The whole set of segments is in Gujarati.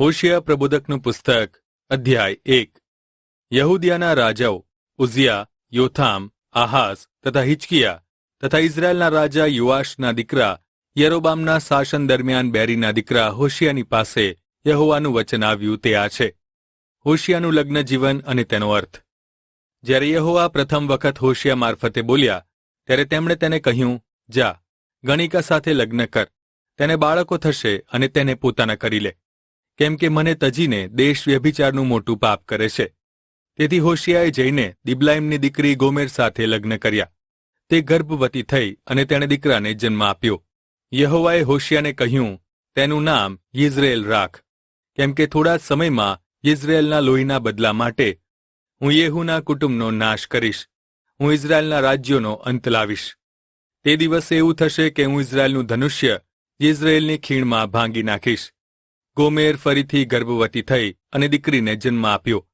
હોશિયા પ્રબોધકનું પુસ્તક અધ્યાય 1. યહૂદિયાના રાજાઓ ઉઝિયા, યોથામ, આહાઝ તથા હિજકિયા તથા ઇઝરાયેલના રાજા યુઆશના દીકરા યરોબામના શાસન દરમિયાન બેરીના દીકરા હોશિયાની પાસે યહોવાનું વચન આવ્યું તે આ છે. હોશિયાનું લગ્ન જીવન અને તેનો અર્થ. જ્યારે યહોવા પ્રથમ વખત હોશિયા મારફતે બોલ્યા ત્યારે તેમણે તેને કહ્યું, જા, ગણિકા સાથે લગ્ન કર, તેને બાળકો થશે અને તેને પોતાના કરી લે, કેમ કે મને તજીને દેશ વ્યભિચારનું મોટું પાપ કરે છે. તેથી હોશિયાએ જઈને દિબલાઈમની દીકરી ગોમેર સાથે લગ્ન કર્યા. તે ગર્ભવતી થઈ અને તેણે દીકરાને જન્મ આપ્યો. યહોવાએ હોશિયાને કહ્યું, તેનું નામ યિઝરેલ રાખ, કેમ કે થોડા જ સમયમાં યિઝરેલના લોહીના બદલા માટે હું યેહૂના કુટુંબનો નાશ કરીશ. હું ઇઝરાયેલના રાજ્યોનો અંત લાવીશ. તે દિવસે એવું થશે કે હું ઇઝરાયેલનું ધનુષ્ય યિઝરેલની ખીણમાં ભાંગી નાખીશ. ગોમેર ફરીથી ગર્ભવતી થઈ અને દીકરીને જન્મ આપ્યો.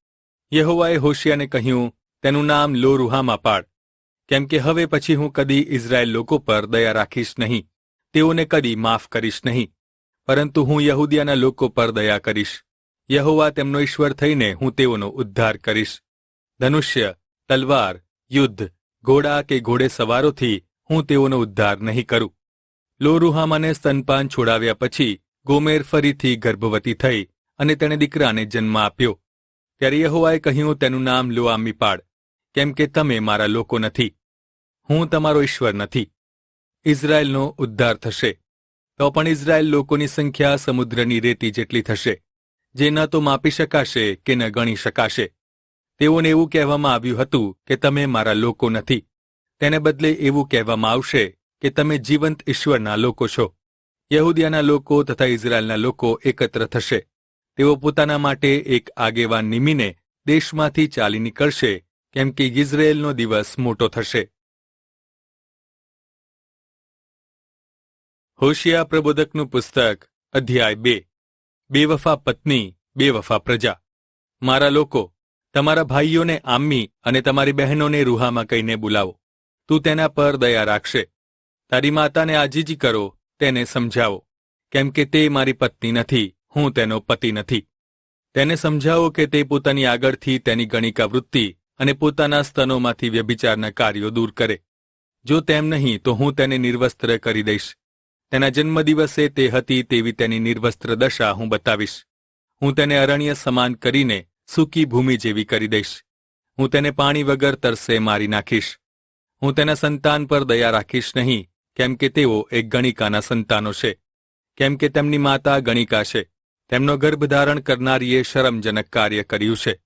યહોવાએ હોશિયાને કહ્યું, તેનું નામ લો-રૂહામા પાડ, કેમ કે હવે પછી હું કદી ઇઝરાયેલ લોકો પર દયા રાખીશ નહીં, તેઓને કદી માફ કરીશ નહીં, પરંતુ હું યહૂદિયાના લોકો પર દયા કરીશ. યહોવા તેમનો ઈશ્વર થઈને હું તેઓનો ઉદ્ધાર કરીશ. ધનુષ્ય, તલવાર, યુદ્ધ, ઘોડા કે ઘોડે સવારોથી હું તેઓનો ઉદ્ધાર નહીં કરું. લો-રૂહામાને સ્તનપાન છોડાવ્યા પછી ગોમેર ફરીથી ગર્ભવતી થઈ અને તેણે દીકરાને જન્મ આપ્યો. ત્યારે યહોવાએ કહ્યું, તેનું નામ લો-આમી પાડ, કેમ કે તમે મારા લોકો નથી, હું તમારો ઈશ્વર નથી. ઇઝરાયેલનો ઉદ્ધાર થશે. તો પણ ઇઝરાયેલ લોકોની સંખ્યા સમુદ્રની રેતી જેટલી થશે, જે ન તો માપી શકાશે કે ન ગણી શકાશે. તેઓને એવું કહેવામાં આવ્યું હતું કે તમે મારા લોકો નથી. તેને બદલે એવું કહેવામાં આવશે કે તમે જીવંત ઈશ્વરના લોકો છો. યહૂદિયાના લોકો તથા ઇઝરાયેલના લોકો એકત્ર થશે. તેઓ પોતાના માટે એક આગેવાન નિમીને દેશમાંથી ચાલી નીકળશે, કેમ કે યિઝરેલનો દિવસ મોટો થશે. હોશિયા પ્રબોધકનું પુસ્તક અધ્યાય 2. બેવફા પત્ની, બેવફા પ્રજા. મારા લોકો, તમારા ભાઈઓને આમ્મી અને તમારી બહેનોને રૂહામાં કહીને બોલાવો. તું તેના પર દયા રાખશે. તારી માતાને આજીજી કરો, તેને સમજાવો, કેમ કે તે મારી પત્ની નથી, હું તેનો પતિ નથી. તેને સમજાવો કે તે પોતાની આગળથી તેની ગણિકા વૃત્તિ અને પોતાના સ્તનોમાંથી વ્યભિચારના કાર્યો દૂર કરે. જો તેમ નહીં તો હું તેને નિર્વસ્ત્ર કરી દઈશ. તેના જન્મદિવસે તે હતી તેવી તેની નિર્વસ્ત્ર દશા હું બતાવીશ. હું તેને અરણ્ય સમાન કરીને સૂકી ભૂમિ જેવી કરી દઈશ. હું તેને પાણી વગર તરસે મારી નાખીશ. હું તેના સંતાન પર દયા રાખીશ નહીં, કેમ કે તેઓ એક ગણિકાના સંતાનો છે, કેમ કે તેમની માતા ગણિકા છે. તેમનો ગર્ભધારણ કરનારીએ શરમજનક કાર્ય કર્યું છે.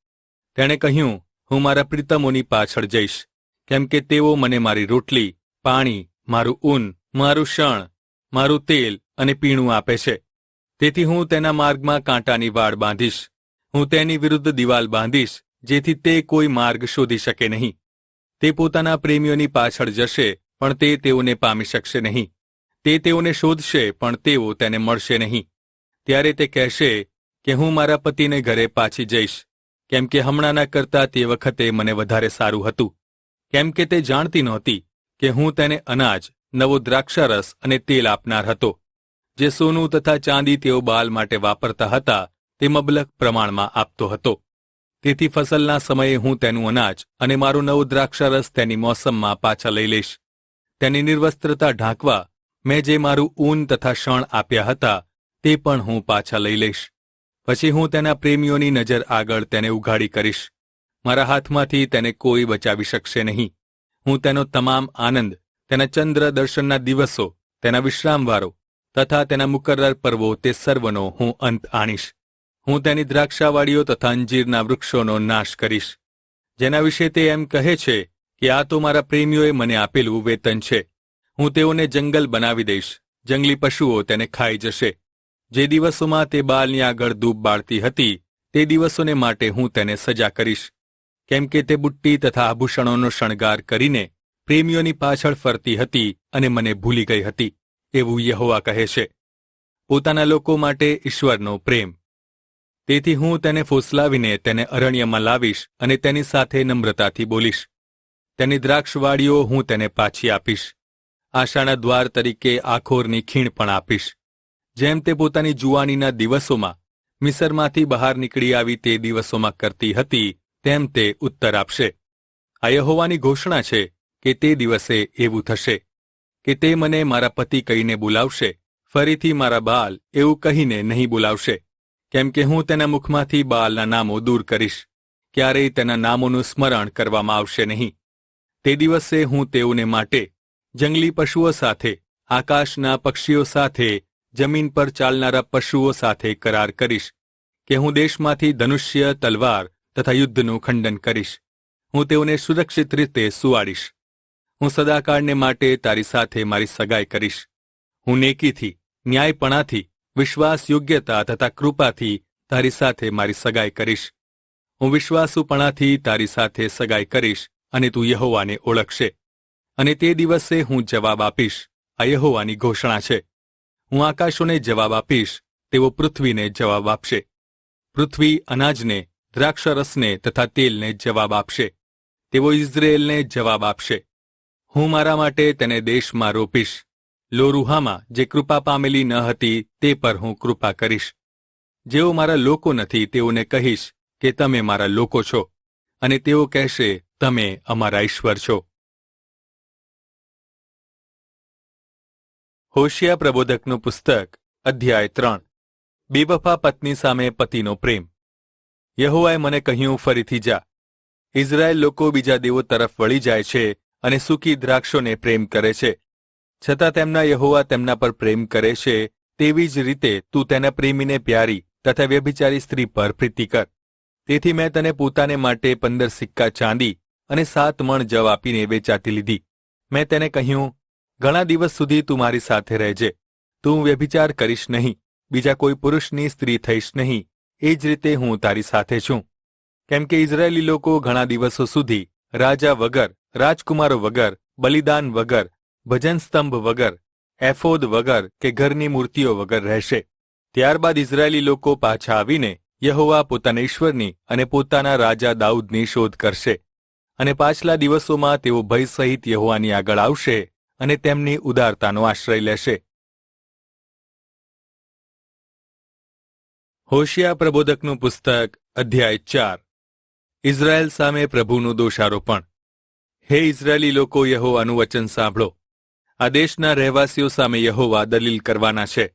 તેણે કહ્યું, હું મારા પ્રીતમોની પાછળ જઈશ, કેમ કે તેઓ મને મારી રોટલી, પાણી, મારું ઊન, મારું શણ, મારું તેલ અને પીણું આપે છે. તેથી હું તેના માર્ગમાં કાંટાની વાડ બાંધીશ. હું તેની વિરુદ્ધ દિવાલ બાંધીશ, જેથી તે કોઈ માર્ગ શોધી શકે નહીં. તે પોતાના પ્રેમીઓની પાછળ જશે, પણ તે તેઓને પામી શકશે નહીં. તે તેઓને શોધશે, પણ તેઓ તેને મળશે નહીં. ત્યારે તે કહેશે કે હું મારા પતિને ઘરે પાછી જઈશ, કેમ કે હમણાંના કરતાં તે વખતે મને વધારે સારું હતું. કેમ કે તે જાણતી નહોતી કે હું તેને અનાજ, નવો દ્રાક્ષારસ અને તેલ આપનાર હતો. જે સોનું તથા ચાંદી તેઓ બાલ માટે વાપરતા હતા તે મબલક પ્રમાણમાં આપતો હતો. તેથી ફસલના સમયે હું તેનું અનાજ અને મારો નવો દ્રાક્ષારસ તેની મોસમમાં પાછા લઈ લઈશ. તેની નિર્વસ્ત્રતા ઢાંકવા મેં જે મારું ઊન તથા શણ આપ્યા હતા તે પણ હું પાછા લઈ લઈશ. પછી હું તેના પ્રેમીઓની નજર આગળ તેને ઉઘાડી કરીશ. મારા હાથમાંથી તેને કોઈ બચાવી શકશે નહીં. હું તેનો તમામ આનંદ, તેના ચંદ્ર દર્શનના દિવસો, તેના વિશ્રામવારો તથા તેના મુકર્રર પર્વો તે સર્વનો હું અંત આણીશ. હું તેની દ્રાક્ષાવાડીઓ તથા અંજીરના વૃક્ષોનો નાશ કરીશ. જેના વિશે તે એમ કહે છે કે આ તો મારા પ્રેમીઓએ મને આપેલું વેતન છે. હું તેઓને જંગલ બનાવી દઈશ, જંગલી પશુઓ તેને ખાઈ જશે. જે દિવસોમાં તે બાલની આગળ ધૂપ બાળતી હતી તે દિવસોને માટે હું તેને સજા કરીશ, કેમ કે તે બુટ્ટી તથા આભૂષણોનો શણગાર કરીને પ્રેમીઓની પાછળ ફરતી હતી અને મને ભૂલી ગઈ હતી, એવું યહોવા કહે છે. પોતાના લોકો માટે ઈશ્વરનો પ્રેમ. તેથી હું તેને ફોસલાવીને તેને અરણ્યમાં લાવીશ અને તેની સાથે નમ્રતાથી બોલીશ. તેની દ્રાક્ષવાડીઓ હું તેને પાછી આપીશ. આશાના દ્વાર તરીકે આખોરની ખીણ પણ આપીશ. જેમ તે પોતાની જુવાનીના દિવસોમાં મિસરમાંથી બહાર નીકળી આવી તે દિવસોમાં કરતી હતી તેમ તે ઉત્તર આપશે. આ યહોવાની ઘોષણા છે કે તે દિવસે એવું થશે કે તે મને મારા પતિ કહીને બોલાવશે, ફરીથી મારા બાલ એવું કહીને નહીં બોલાવશે, કેમ કે હું તેના મુખમાંથી બાલના નામો દૂર કરીશ. ક્યારેય તેના નામોનું સ્મરણ કરવામાં આવશે નહીં. તે દિવસે હું તેઓને માટે જંગલી પશુઓ સાથે, આકાશના પક્ષીઓ સાથે, જમીન પર ચાલનારા પશુઓ સાથે કરાર કરીશ કે હું દેશમાંથી ધનુષ્ય, તલવાર તથા યુદ્ધનું ખંડન કરીશ. હું તેઓને સુરક્ષિત રીતે સુવાડીશ. હું સદાકાળને માટે તારી સાથે મારી સગાઈ કરીશ. હું નેકીથી, ન્યાયપણાથી, વિશ્વાસ યોગ્યતા તથા કૃપાથી તારી સાથે મારી સગાઈ કરીશ. હું વિશ્વાસુપણાથી તારી સાથે સગાઈ કરીશ અને તું યહોવાને ઓળખશે. અને તે દિવસે હું જવાબ આપીશ. આ યહોવાની ઘોષણા છે. હું આકાશોને જવાબ આપીશ, તેઓ પૃથ્વીને જવાબ આપશે. પૃથ્વી અનાજને, દ્રાક્ષરસને તથા તેલને જવાબ આપશે. તેઓ ઇઝરાયેલને જવાબ આપશે. હું મારા માટે તેને દેશમાં રોપીશ. લોરૂહામાં જે કૃપા પામેલી ન હતી તે પર હું કૃપા કરીશ. જેઓ મારા લોકો નથી તેઓને કહીશ કે તમે મારા લોકો છો, અને તેઓ કહેશે તમે અમારા ઈશ્વર છો. હોશિયા પ્રબોધકનું પુસ્તક, અધ્યાય 3. બેવફા પત્ની સામે પતિનો પ્રેમ. યહોવાએ મને કહ્યું, ફરીથી જા. ઇઝરાયેલ લોકો બીજા દેવો તરફ વળી જાય છે અને સૂકી દ્રાક્ષોને પ્રેમ કરે છે. છતાં તેમના યહોવા તેમના પર પ્રેમ કરે છે. તેવી જ રીતે તું તેના પ્રેમીને પ્યારી તથા વ્યભિચારી સ્ત્રી પર પ્રીતિ કર. તેથી મેં તને પોતાને માટે 15 સિક્કા ચાંદી અને 7 મણ જવ આપીને વેચાતી લીધી. મેં તેને કહ્યું, ઘણા દિવસ સુધી તું મારી સાથે રહેજે. તું વ્યભિચાર કરીશ નહીં, બીજા કોઈ પુરુષની સ્ત્રી થઈશ નહીં. એ જ રીતે હું તારી સાથે છું. કેમ કે ઇઝરાયેલી લોકો ઘણા દિવસો સુધી રાજા વગર, રાજકુમારો વગર, બલિદાન વગર, ભજન સ્તંભ વગર, એફોદ વગર કે ઘરની મૂર્તિઓ વગર રહેશે. ત્યારબાદ ઇઝરાયેલી લોકો પાછા આવીને યહોવા પોતાના ઈશ્વરની અને પોતાના રાજા દાઉદની શોધ કરશે. અને પાછલા દિવસોમાં તેઓ ભય સહિત યહોવાની આગળ આવશે અને તેમની ઉદારતાનો આશ્રય લેશે. હોશિયા પ્રબોધકનું પુસ્તક, અધ્યાય 4. ઇઝરાયેલ સામે પ્રભુનું દોષારોપણ. હે ઇઝરાયેલી લોકો, યહોવાનું વચન સાંભળો. આ દેશના રહેવાસીઓ સામે યહોવા દલીલ કરવાના છે.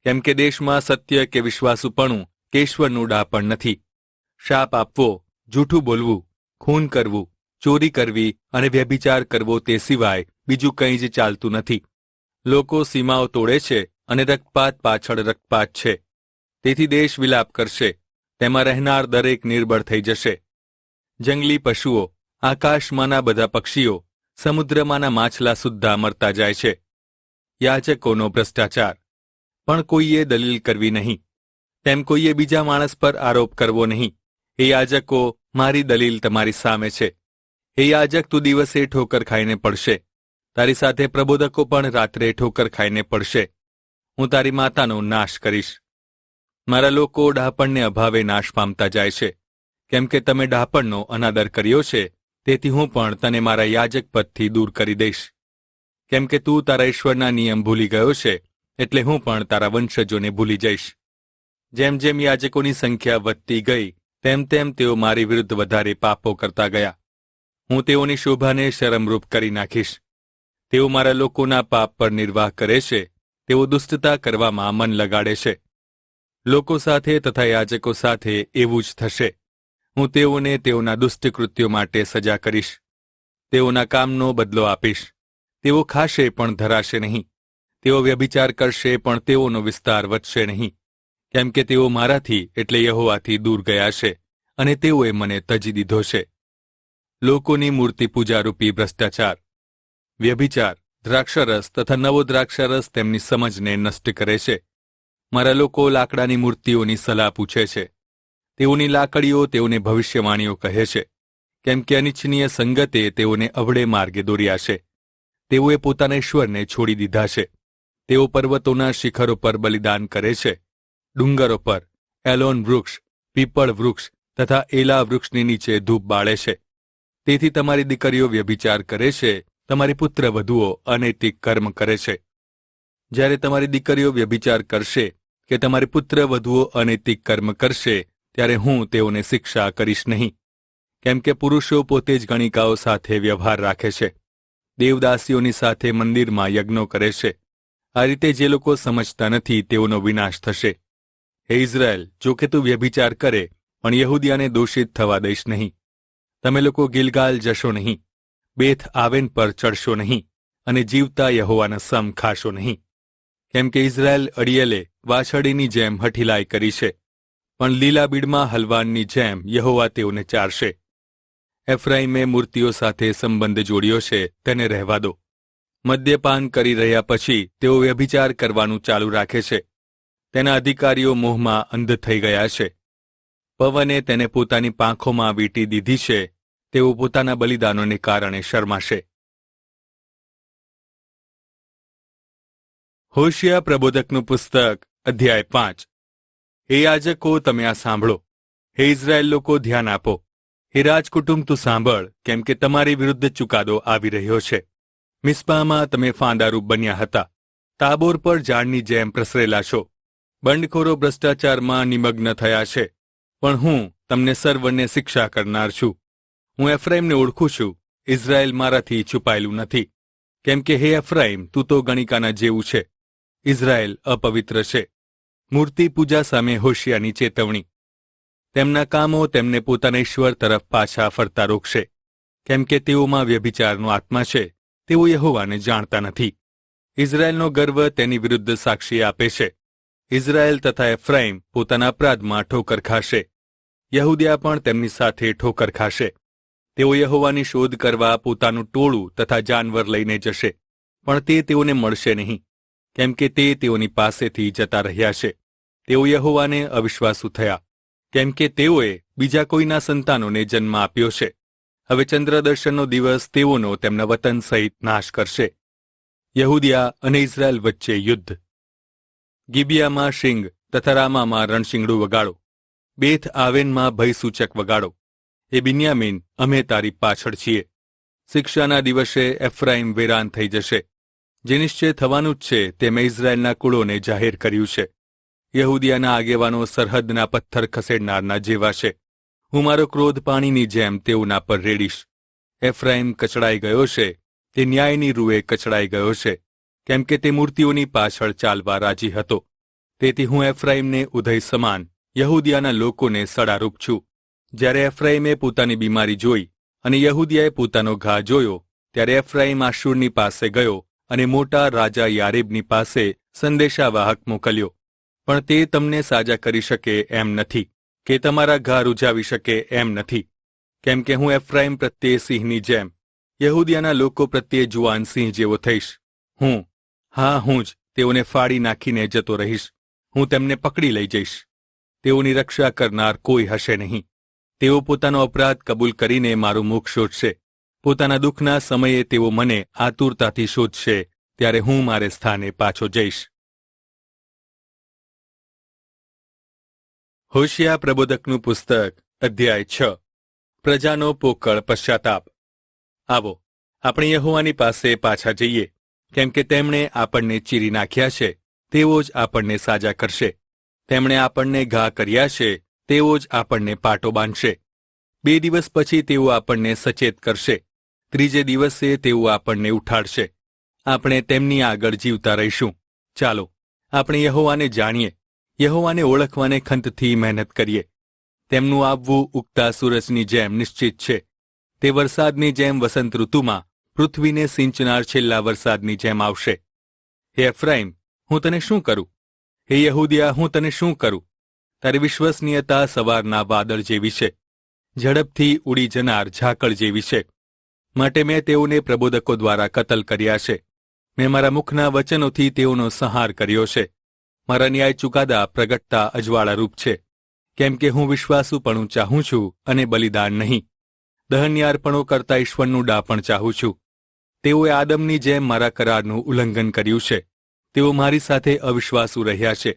કેમ કે દેશમાં સત્ય કે વિશ્વાસુપણું કે ઈશ્વરનું ડાપણ નથી. શાપ આપવો, જૂઠું બોલવું, ખૂન કરવું, ચોરી કરવી અને વ્યભિચાર કરવો તે સિવાય બીજું કંઈ જ ચાલતું નથી. લોકો સીમાઓ તોડે છે અને રક્તપાત પાછળ રક્તપાત છે. તેથી દેશ વિલાપ કરશે. તેમાં રહેનાર દરેક નિર્બળ થઈ જશે. જંગલી પશુઓ, આકાશમાંના બધા પક્ષીઓ, સમુદ્રમાંના માછલા સુદ્ધા મરતા જાય છે. યાજકોનો ભ્રષ્ટાચાર. પણ કોઈએ દલીલ કરવી નહીં. તેમ કોઈએ બીજા માણસ પર આરોપ કરવો નહીં. એ યાજકો, મારી દલીલ તમારી સામે છે. એ યાજક, તું દિવસે ઠોકર ખાઈને પડશે. તારી સાથે પ્રબોધકો પણ રાત્રે ઠોકર ખાઈને પડશે. હું તારી માતાનો નાશ કરીશ. મારા લોકો ડહાપણને અભાવે નાશ પામતા જાય છે. કેમ કે તમે ડહાપણનો અનાદર કર્યો છે, તેથી હું પણ તને મારા યાજક પદથી દૂર કરી દઈશ. કેમ કે તું તારા ઈશ્વરના નિયમ ભૂલી ગયો છે, એટલે હું પણ તારા વંશજોને ભૂલી જઈશ. જેમ જેમ યાજકોની સંખ્યા વધતી ગઈ, તેમ તેમ તેઓ મારી વિરુદ્ધ વધારે પાપો કરતા ગયા. હું તેઓની શોભાને શરમરૂપ કરી નાખીશ. તેઓ મારા લોકોના પાપ પર નિર્વાહ કરે છે. તેઓ દુષ્ટતા કરવામાં મન લગાડે છે. લોકો સાથે તથા યાજકો સાથે એવું જ થશે. હું તેઓને તેઓના દુષ્ટ કૃત્યો માટે સજા કરીશ. તેઓના કામનો બદલો આપીશ. તેઓ ખાશે પણ ધરાશે નહીં. તેઓ વ્યભિચાર કરશે પણ તેઓનો વિસ્તાર વધશે નહીં. કેમ કે તેઓ મારાથી એટલે યહોવાથી દૂર ગયા છે અને તેઓએ મને તજી દીધો છે. લોકોની મૂર્તિ પૂજારૂપી ભ્રષ્ટાચાર. વ્યભિચાર, દ્રાક્ષરસ તથા નવો દ્રાક્ષરસ તેમની સમજને નષ્ટ કરે છે. મારા લોકો લાકડાની મૂર્તિઓની સલાહ પૂછે છે. તેઓની લાકડીઓ તેઓને ભવિષ્યવાણીઓ કહે છે. કેમ કે અનિચ્છનીય સંગતે તેઓને અવળે માર્ગે દોર્યા છે. તેઓએ પોતાના ઈશ્વરને છોડી દીધા છે. તેઓ પર્વતોના શિખરો પર બલિદાન કરે છે. ડુંગરો પર એલોન વૃક્ષ, પીપળ વૃક્ષ તથા એલા વૃક્ષની નીચે ધૂપ બાળે છે. તેથી તમારી દીકરીઓ વ્યભિચાર કરે છે. તમારી પુત્રવધુઓ અનૈતિક કર્મ કરે છે. જ્યારે તમારી દીકરીઓ વ્યભિચાર કરશે, કે તમારે પુત્ર વધુઓ અનૈતિક કર્મ કરશે ત્યારે હું તેઓને શિક્ષા કરીશ નહીં, કેમ કે પુરુષો પોતે જ ગણિકાઓ સાથે વ્યવહાર રાખે છે, દેવદાસીઓની સાથે મંદિરમાં યજ્ઞો કરે છે. આ રીતે જે લોકો સમજતા નથી તેઓનો વિનાશ થશે. હે ઇઝરાયલ, જો કે તું વ્યભિચાર કરે પણ યહૂદિયાને દોષિત થવા દઈશ નહીં. તમે લોકો ગિલગાલ જશો નહીં, બેથ આવેન પર ચડશો નહીં અને જીવતા યહોવાના સમ ખાશો નહીં. કેમ કે ઇઝરાયલ અડિયલે વાછડીની જેમ હઠીલાઈ કરી છે, પણ લીલા બીડમાં હલવાનની જેમ યહોવા તેઓને ચારશે. એફ્રાઈમે મૂર્તિઓ સાથે સંબંધ જોડ્યો છે, તેને રહેવા દો. મદ્યપાન કરી રહ્યા પછી તેઓ વ્યભિચાર કરવાનું ચાલુ રાખે છે. તેના અધિકારીઓ મોહમાં અંધ થઈ ગયા છે. પવને તેને પોતાની પાંખોમાં વીંટી દીધી છે. તેઓ પોતાના બલિદાનોને કારણે શરમાશે. હોશિયા પ્રબોધકનું પુસ્તક અધ્યાય 5. હે યાજકો, તમે આ સાંભળો. હે ઇઝરાયેલ લોકો, ધ્યાન આપો. હે રાજકુટુંબ, તું સાંભળ, કેમ કે તમારી વિરુદ્ધ ચુકાદો આવી રહ્યો છે. મિસ્પામાં તમે ફાંદારૂપ બન્યા હતા, તાબોર પર ઝાડની જેમ પ્રસરેલા છો. બંડખોરો ભ્રષ્ટાચારમાં નિમગ્ન થયા છે, પણ હું તમને સર્વને શિક્ષા કરનાર છું. હું એફ્રાઈમને ઓળખું છું, ઇઝરાયેલ મારાથી છુપાયેલું નથી. કેમ કે હે એફ્રાઈમ, તું તો ગણિકાના જેવું છે. ઇઝરાયેલ અપવિત્ર છે. મૂર્તિ પૂજા સામે હોશિયાની ચેતવણી. તેમના કામો તેમને પોતાના ઈશ્વર તરફ પાછા ફરતા રોકશે. કેમ કે તેઓમાં વ્યભિચારનો આત્મા છે, તેઓ યહોવાને જાણતા નથી. ઇઝરાયેલનો ગર્વ તેની વિરુદ્ધ સાક્ષી આપે છે. ઇઝરાયેલ તથા એફ્રાઈમ પોતાના અપરાધમાં ઠોકર ખાશે. યહૂદિયા પણ તેમની સાથે ઠોકર ખાશે. તેઓ યહોવાની શોધ કરવા પોતાનું ટોળું તથા જાનવર લઈને જશે, પણ તે તેઓને મળશે નહીં, કેમ કે તે તેઓની પાસેથી જતા રહ્યા છે. તેઓ યહોવાને અવિશ્વાસુ થયા, કેમ કે તેઓએ બીજા કોઈના સંતાનોને જન્મ આપ્યો છે. હવે ચંદ્રદર્શનનો દિવસ તેઓનો તેમના વતન સહિત નાશ કરશે. યહૂદિયા અને ઇઝરાયેલ વચ્ચે યુદ્ધ. ગિબિયામાં શિંગ તથા રામામાં રણશિંગડું વગાડો. બેથ આવેનમાં ભયસૂચક વગાડો. એ બિન્યામીન, અમે તારી પાછળ છીએ. શિક્ષાના દિવસે એફ્રાઈમ વેરાન થઈ જશે. જે નિશ્ચય થવાનું જ છે તે મેં ઇઝરાયેલના કુળોને જાહેર કર્યું છે. યહૂદિયાના આગેવાનો સરહદના પથ્થર ખસેડનારના જેવા છે. હું મારો ક્રોધ પાણીની જેમ તેઓના પર રેડીશ. એફ્રાઈમ કચડાઈ ગયો છે, તે ન્યાયની રૂએ કચડાઈ ગયો છે, કેમ કે તે મૂર્તિઓની પાછળ ચાલવા રાજી હતો. તેથી હું એફ્રાઈમને ઉદય સમાન, યહૂદિયાના લોકોને સડારૂપ છું. જ્યારે એફ્રાઈમે પોતાની બીમારી જોઈ અને યહૂદિયાએ પોતાનો ઘા જોયો, ત્યારે એફ્રાઈમ આશુરની પાસે ગયો અને મોટા રાજા યારેબની પાસે સંદેશાવાહક મોકલ્યો. પણ તે તમને સાજા કરી શકે એમ નથી, કે તમારા ઘા રૂજાવી શકે એમ નથી. કેમ કે હું એફ્રાઈમ પ્રત્યે સિંહની જેમ, યહૂદિયાના લોકો પ્રત્યે જુવાન સિંહ જેવો થઈશ. હું જ તેઓને ફાડી નાખીને જતો રહીશ. હું તેમને પકડી લઈ જઈશ. તેઓની રક્ષા કરનાર કોઈ હશે નહીં. તેઓ પોતાનો અપરાધ કબૂલ કરીને મારું મુખ શોધશે. પોતાના દુઃખના સમયે તેઓ મને આતુરતાથી શોધશે, ત્યારે હું મારે સ્થાને પાછો જઈશ. હોશિયા પ્રબોધકનું પુસ્તક અધ્યાય 6. પ્રજાનો પોકળ પશ્ચાતાપ. આવો, આપણે યહોવાની પાસે પાછા જઈએ, કેમ કે તેમણે આપણને ચીરી નાખ્યા છે, તેઓ જ આપણને સાજા કરશે. તેમણે આપણને ઘા કર્યા છે, તેઓ જ આપણને પાટો બાંધશે. 2 દિવસ પછી તેઓ આપણને સચેત કરશે. 3જે દિવસે તેઓ આપણને ઉઠાડશે. આપણે તેમની આગળ જીવતા રહીશું. ચાલો, આપણે યહોવાને જાણીએ, યહોવાને ઓળખવાને ખંતથી મહેનત કરીએ. તેમનું આવવું ઉગતા સૂરજની જેમ નિશ્ચિત છે. તે વરસાદની જેમ વસંત ઋતુમાં પૃથ્વીને સિંચનાર છેલ્લા વરસાદની જેમ આવશે. હે એફ્રાઈમ, હું તને શું કરું? હે યહૂદિયા, હું તને શું કરું? તારી વિશ્વસનીયતા સવારના વાદળ જેવી છે, ઝડપથી ઉડી જનાર ઝાકળ જેવી છે. માટે મેં તેઓને પ્રબોધકો દ્વારા કતલ કર્યા છે. મેં મારા મુખના વચનોથી તેઓનો સંહાર કર્યો છે. મારા ન્યાય ચુકાદા પ્રગટતા અજવાળારૂપ છે. કેમ કે હું વિશ્વાસુપણું ચાહું છું અને બલિદાન નહીં. દહન્યાર્પણો કરતા ઈશ્વરનું ડાપણ ચાહું છું. તેઓએ આદમની જેમ મારા કરારનું ઉલ્લંઘન કર્યું છે. તેઓ મારી સાથે અવિશ્વાસુ રહ્યા છે.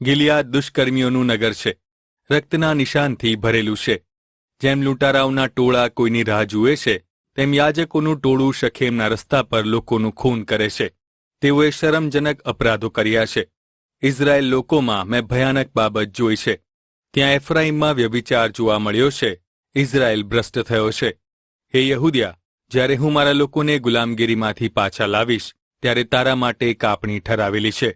ગિલિયાદ દુષ્કર્મીઓનું નગર છે, રક્તના નિશાનથી ભરેલું છે. જેમ લૂંટારાઓના ટોળા કોઈની રાહ જુએ છે, તેમ યાજકોનું ટોળું શખેમના રસ્તા પર લોકોનું ખૂન કરે છે. તેઓએ શરમજનક અપરાધો કર્યા છે. ઇઝરાયેલ લોકોમાં મેં ભયાનક બાબત જોઈ છે. ત્યાં એફ્રાઈમમાં વ્યભિચાર જોવા મળ્યો છે. ઇઝરાયેલ ભ્રષ્ટ થયો છે. હે યહૂદિયા, જ્યારે હું મારા લોકોને ગુલામગીરીમાંથી પાછા લાવીશ ત્યારે તારા માટે કાપણી ઠરાવેલી છે.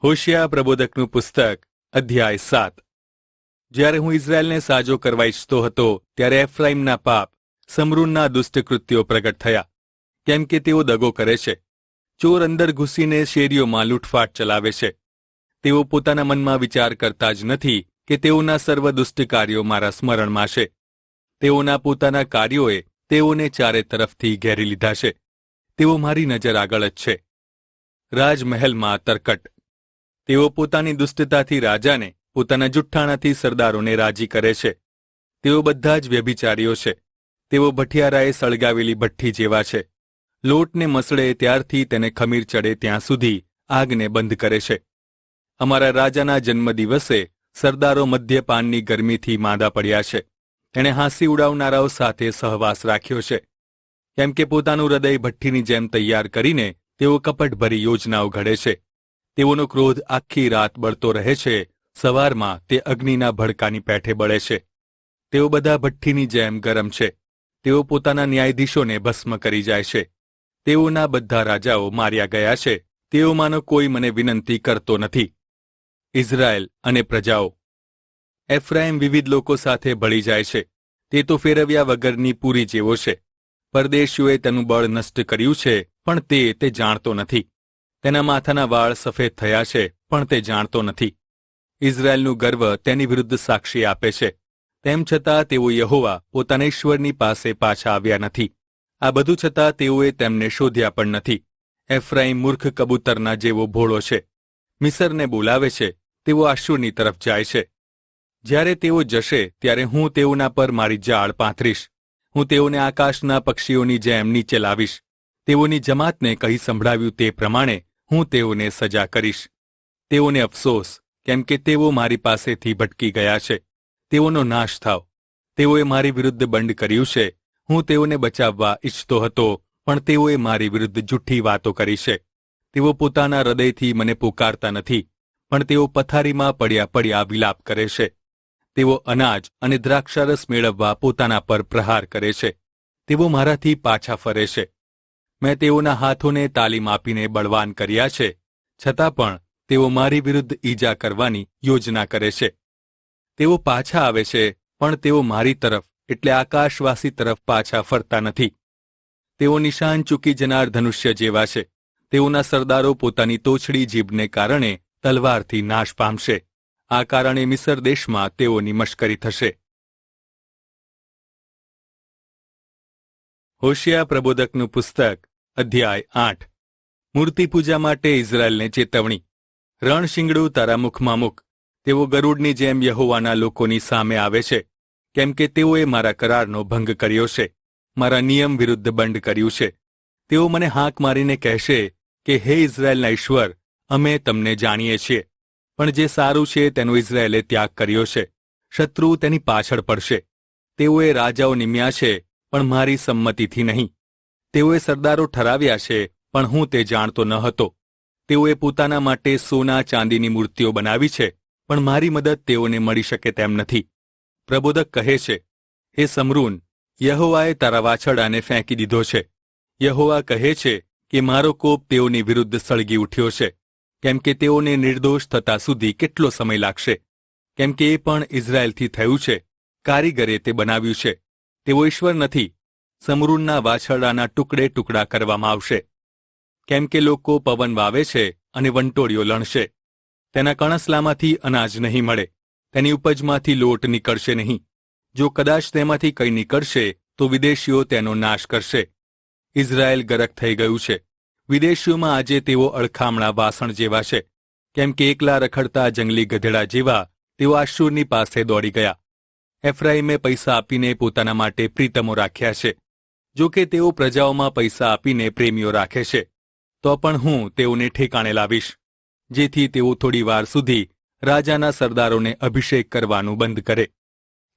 હોશિયા પ્રબોધકનું પુસ્તક અધ્યાય 7. જ્યારે હું ઇઝરાયેલને સાજો કરવા ઈચ્છતો હતો ત્યારે એફ્રાઈમના પાપ, સમરૂનના દુષ્ટ કૃત્યો પ્રગટ થયા. કેમ કે તેઓ દગો કરે છે. ચોર અંદર ઘૂસીને શેરીઓમાં લૂંટફાટ ચલાવે છે. તેઓ પોતાના મનમાં વિચાર કરતા જ નથી કે તેઓના સર્વ દુષ્ટ કાર્યો મારા સ્મરણમાં છે. તેઓના પોતાના કાર્યોએ તેઓને ચારે તરફથી ઘેરી લીધા છે. તેઓ મારી નજર આગળ જ છે. રાજમહેલમાં તરકટ. તેઓ પોતાની દુષ્ટતાથી રાજાને, પોતાના જુઠ્ઠાણાથી સરદારોને રાજી કરે છે. તેઓ બધા જ વ્યભિચારીઓ છે. તેઓ ભઠિયારાએ સળગાવેલી ભઠ્ઠી જેવા છે. લોટને મસળે ત્યારથી તેને ખમીર ચડે ત્યાં સુધી આગને બંધ કરે છે. અમારા રાજાના જન્મદિવસે સરદારો મદ્યપાનની ગરમીથી માંદા પડ્યા છે. એણે હાંસી ઉડાવનારાઓ સાથે સહવાસ રાખ્યો છે. કેમ કે પોતાનું હૃદય ભઠ્ઠીની જેમ તૈયાર કરીને તેઓ કપટભરી યોજનાઓ ઘડે છે. તેઓનો ક્રોધ આખી રાત બળતો રહે છે. સવારમાં તે અગ્નિના ભડકાની પેઠે બળે છે. તેઓ બધા ભઠ્ઠીની જેમ ગરમ છે. તેઓ પોતાના ન્યાયાધીશોને ભસ્મ કરી જાય છે. તેઓના બધા રાજાઓ માર્યા ગયા છે. તેઓમાંનો કોઈ મને વિનંતી કરતો નથી. ઇઝરાયેલ અને પ્રજાઓ. એફ્રાઈમ વિવિધ લોકો સાથે ભળી જાય છે. તે તો ફેરવ્યા વગરની પૂરી જેવો છે. પરદેશીઓએ તેનું બળ નષ્ટ કર્યું છે, પણ તે જાણતો નથી. તેના માથાના વાળ સફેદ થયા છે, પણ તે જાણતો નથી. ઇઝરાયેલનું ગર્વ તેની વિરુદ્ધ સાક્ષી આપે છે. તેમ છતાં તેઓ યહોવા પોતાના ઈશ્વરની પાસે પાછા આવ્યા નથી. આ બધું છતાં તેઓએ તેમને શોધ્યા પણ નથી. એફ્રાઈમ મૂર્ખ કબૂતરના જેવો ભોળો છે. મિસરને બોલાવે છે, તેઓ આશુરની તરફ જાય છે. જ્યારે તેઓ જશે ત્યારે હું તેઓના પર મારી જાળ પાથરીશ. હું તેઓને આકાશના પક્ષીઓની જેમ નીચે લાવીશ. તેઓની જમાતને કહી સંભળાવ્યું તે પ્રમાણે હું તેઓને સજા કરીશ. તેઓને અફસોસ, કેમ કે તેઓ મારી પાસેથી ભટકી ગયા છે. તેઓનો નાશ થાવ. તેઓએ મારી વિરુદ્ધ બંડ કર્યું છે. હું તેઓને બચાવવા ઈચ્છતો હતો, પણ તેઓએ મારી વિરુદ્ધ જુઠ્ઠી વાતો કરી છે. તેઓ પોતાના હૃદયથી મને પુકારતા નથી, પણ તેઓ પથારીમાં પડ્યા વિલાપ કરે છે. તેઓ અનાજ અને દ્રાક્ષારસ મેળવવા પોતાના પર પ્રહાર કરે છે. તેઓ મારાથી પાછા ફરે છે. મેં તેઓના હાથોને તાલીમ આપીને બળવાન કર્યા છે, છતાં પણ તેઓ મારી વિરુદ્ધ ઈજા કરવાની યોજના કરે છે. તેઓ પાછા આવે છે, પણ તેઓ મારી તરફ એટલે આકાશવાસી તરફ પાછા ફરતા નથી. તેઓ નિશાન ચૂકી જનાર ધનુષ્ય જેવા છે. તેઓના સરદારો પોતાની તોછડી જીભને કારણે તલવારથી નાશ પામશે. આ કારણે મિસર દેશમાં તેઓની મશ્કરી થશે. હોશિયા પ્રબોધકનું પુસ્તક અધ્યાય 8. મૂર્તિપૂજા માટે ઇઝરાયેલને ચેતવણી. રણશીંગડું તારા મુખમાં મૂક. તેઓ ગરુડની જેમ યહોવાના લોકોની સામે આવે છે. કેમ કે તેઓએ મારા કરારનો ભંગ કર્યો છે. મારા નિયમ વિરુદ્ધ બંડ કર્યું છે. તેઓ મને હાંક મારીને કહેશે કે હે ઇઝરાયેલના ઈશ્વર, અમે તમને જાણીએ છીએ. પણ જે સારું છે તેનો ઇઝરાયેલે ત્યાગ કર્યો છે. શત્રુ તેની પાછળ પડશે. તેઓએ રાજાઓ નિમ્યા છે, પણ મારી સંમતિથી નહીં. તેઓએ સરદારો ઠરાવ્યા છે, પણ હું તે જાણતો ન હતો. તેઓએ પોતાના માટે સોના ચાંદીની મૂર્તિઓ બનાવી છે, પણ મારી મદદ તેઓને મળી શકે તેમ નથી. પ્રબોધક કહે છે, હે સમરૂન, યહોવાએ તારા વાછરડાને ફેંકી દીધો છે. યહોવા કહે છે કે મારો કોપ તેઓની વિરુદ્ધ સળગી ઉઠ્યો છે. કેમ કે તેઓને નિર્દોષ થતા સુધી કેટલો સમય લાગશે. કેમ કે એ પણ ઇઝરાયેલથી થયું છે. કારીગરે તે બનાવ્યું છે. તેઓ ઈશ્વર નથી. સમરૂનના વાછરડાના ટુકડે ટુકડા કરવામાં આવશે. કેમ કે લોકો પવન વાવે છે અને વંટોળીઓ લણશે. તેના કણસલામાંથી અનાજ નહીં મળે. તેની ઉપજમાંથી લોટ નીકળશે નહીં. જો કદાચ તેમાંથી કંઈ નીકળશે તો વિદેશીઓ તેનો નાશ કરશે. ઇઝરાયેલ ગરક થઈ ગયું છે. વિદેશીઓમાં આજે તેઓ અળખામણા વાસણ જેવા છે. કેમ કે એકલા રખડતા જંગલી ગધેડા જેવા તેઓ આશુરની પાસે દોડી ગયા. એફ્રાઈમે પૈસા આપીને પોતાના માટે પ્રીતમો રાખ્યા છે. જો કે તેઓ પ્રજાઓમાં પૈસા આપીને પ્રેમીઓ રાખે છે, તો પણ હું તેઓને ઠેકાણે લાવીશ, જેથી તેઓ થોડી વાર સુધી રાજાના સરદારોને અભિષેક કરવાનું બંધ કરે.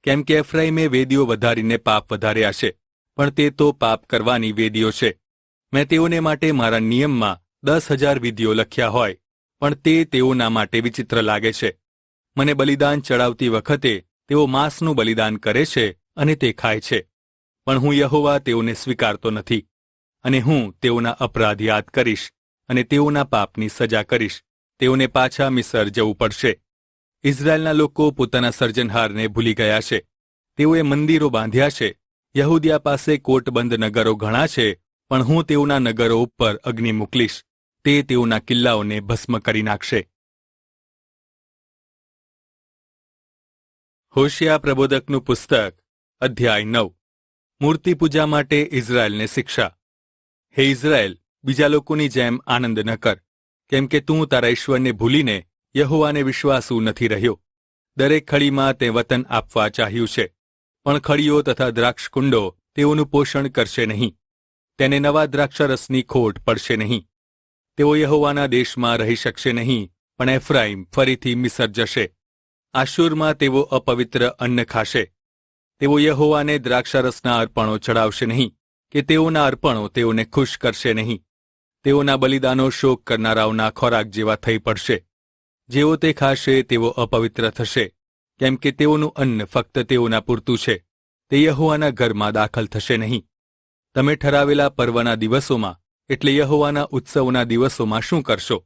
કેમ કે એફ્રાઈમે વેદીઓ વધારીને પાપ વધાર્યા છે, પણ તે તો પાપ કરવાની વેદીઓ છે. મેં તેઓને માટે મારા નિયમમાં 10,000 વિધિઓ લખ્યા હોય, પણ તે તેઓના માટે વિચિત્ર લાગે છે. મને બલિદાન ચડાવતી વખતે તેઓ માંસનું બલિદાન કરે છે અને તે ખાય છે, પણ હું યહોવા તેઓને સ્વીકારતો નથી, અને હું તેઓના અપરાધ યાદ કરીશ અને તેઓના પાપની સજા કરીશ. તેઓને પાછા મિસર જવું પડશે. ઇઝરાયેલના લોકો પોતાના સર્જનહારને ભૂલી ગયા છે. તેઓએ મંદિરો બાંધ્યા છે. યહૂદિયા પાસે કોટબંધ નગરો ઘણા છે, પણ હું તેઓના નગરો ઉપર અગ્નિ મોકલીશ. તે તેઓના કિલ્લાઓને ભસ્મ કરી નાખશે. હોશિયા પ્રબોધકનું પુસ્તક, અધ્યાય 9. મૂર્તિ પૂજા માટે ઇઝરાયેલને શિક્ષા. હે ઇઝરાયેલ, બીજા લોકોની જેમ આનંદ ન કર, કેમ કે તું તારા ઈશ્વરને ભૂલીને યહોવાને વિશ્વાસુ નથી રહ્યો. દરેક ખડીમાં તે વતન આપવા ચાહ્યું છે, પણ ખડીઓ તથા દ્રાક્ષકુંડો તેઓનું પોષણ કરશે નહીં. તેને નવા દ્રાક્ષરસની ખોટ પડશે નહીં. તેઓ યહોવાના દેશમાં રહી શકશે નહીં, પણ એફ્રાઈમ ફરીથી મિસર જશે. આશુરમાં તેઓ અપવિત્ર અન્ન ખાશે. તેઓ યહોવાને દ્રાક્ષરસના અર્પણો ચડાવશે નહીં, કે તેઓના અર્પણો તેઓને ખુશ કરશે નહીં. તેઓના બલિદાનો શોક કરનારાઓના ખોરાક જેવા થઈ પડશે. જેઓ તે ખાશે તેઓ અપવિત્ર થશે, કેમ કે તેઓનું અન્ન ફક્ત તેઓના પૂરતું છે. તે યહોવાના ઘરમાં દાખલ થશે નહીં. તમે ઠરાવેલા પર્વના દિવસોમાં, એટલે યહોવાના ઉત્સવના દિવસોમાં શું કરશો?